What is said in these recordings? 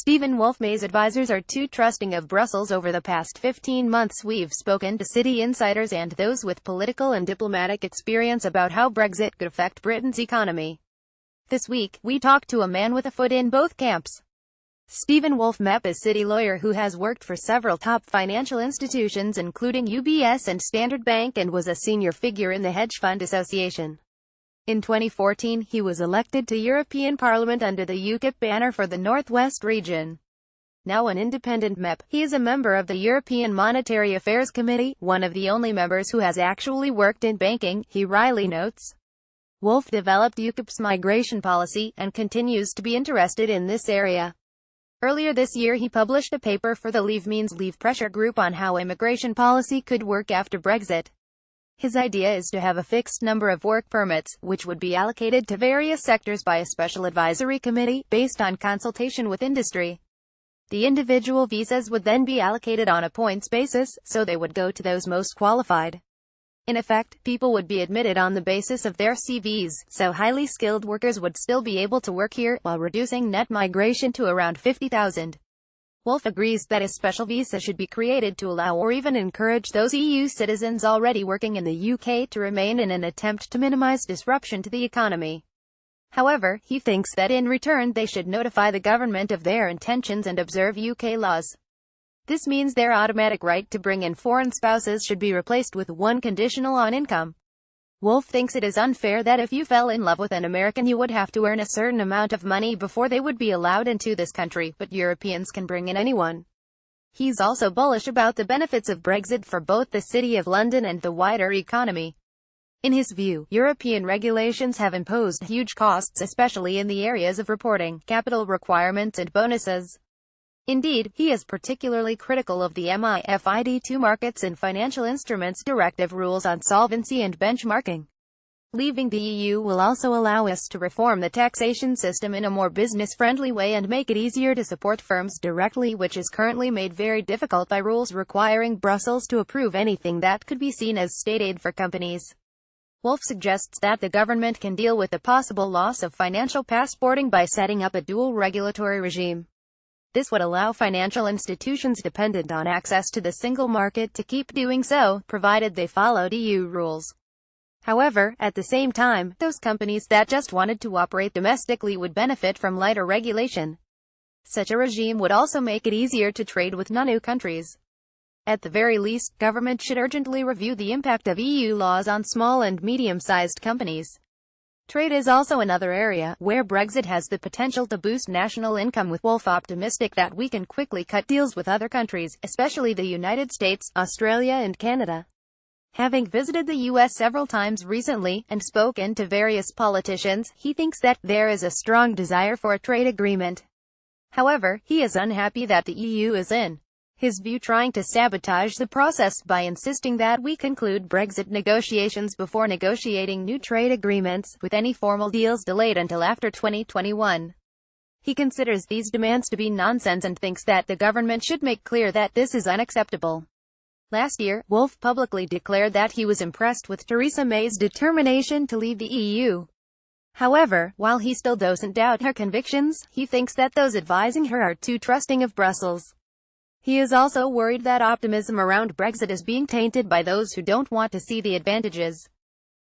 Woolfe May's advisors are too trusting of Brussels. Over the past 15 months we've spoken to city insiders and those with political and diplomatic experience about how Brexit could affect Britain's economy. This week, we talked to a man with a foot in both camps. Woolfe May is a city lawyer who has worked for several top financial institutions including UBS and Standard Bank and was a senior figure in the Hedge Fund Association. In 2014, he was elected to European Parliament under the UKIP banner for the North West region. Now an independent MEP, he is a member of the European Monetary Affairs Committee, one of the only members who has actually worked in banking, he wryly notes. Woolfe developed UKIP's migration policy, and continues to be interested in this area. Earlier this year he published a paper for the Leave Means Leave Pressure group on how immigration policy could work after Brexit. His idea is to have a fixed number of work permits, which would be allocated to various sectors by a special advisory committee, based on consultation with industry. The individual visas would then be allocated on a points basis, so they would go to those most qualified. In effect, people would be admitted on the basis of their CVs, so highly skilled workers would still be able to work here, while reducing net migration to around 50,000. Woolfe agrees that a special visa should be created to allow or even encourage those EU citizens already working in the UK to remain in an attempt to minimize disruption to the economy. However, he thinks that in return they should notify the government of their intentions and observe UK laws. This means their automatic right to bring in foreign spouses should be replaced with one conditional on income. Woolfe thinks it is unfair that if you fell in love with an American you would have to earn a certain amount of money before they would be allowed into this country, but Europeans can bring in anyone. He's also bullish about the benefits of Brexit for both the City of London and the wider economy. In his view, European regulations have imposed huge costs, especially in the areas of reporting, capital requirements and bonuses. Indeed, he is particularly critical of the MiFID II Markets and Financial Instruments Directive rules on solvency and benchmarking. Leaving the EU will also allow us to reform the taxation system in a more business-friendly way and make it easier to support firms directly, which is currently made very difficult by rules requiring Brussels to approve anything that could be seen as state aid for companies. Woolfe suggests that the government can deal with the possible loss of financial passporting by setting up a dual regulatory regime. This would allow financial institutions dependent on access to the single market to keep doing so, provided they followed EU rules. However, at the same time, those companies that just wanted to operate domestically would benefit from lighter regulation. Such a regime would also make it easier to trade with non-EU countries. At the very least, government should urgently review the impact of EU laws on small and medium-sized companies. Trade is also another area where Brexit has the potential to boost national income, with Woolfe optimistic that we can quickly cut deals with other countries, especially the United States, Australia and Canada. Having visited the US several times recently, and spoken to various politicians, he thinks that there is a strong desire for a trade agreement. However, he is unhappy that the EU is in his view trying to sabotage the process by insisting that we conclude Brexit negotiations before negotiating new trade agreements, with any formal deals delayed until after 2021. He considers these demands to be nonsense and thinks that the government should make clear that this is unacceptable. Last year, Woolfe publicly declared that he was impressed with Theresa May's determination to leave the EU. However, while he still doesn't doubt her convictions, he thinks that those advising her are too trusting of Brussels. He is also worried that optimism around Brexit is being tainted by those who don't want to see the advantages.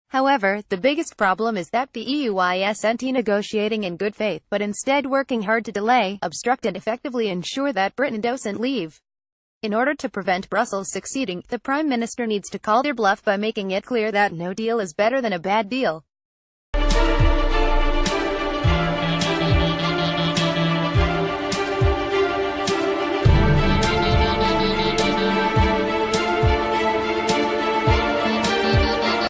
However, the biggest problem is that the EU isn't negotiating in good faith, but instead working hard to delay, obstruct and effectively ensure that Britain doesn't leave. In order to prevent Brussels succeeding, the Prime Minister needs to call their bluff by making it clear that no deal is better than a bad deal.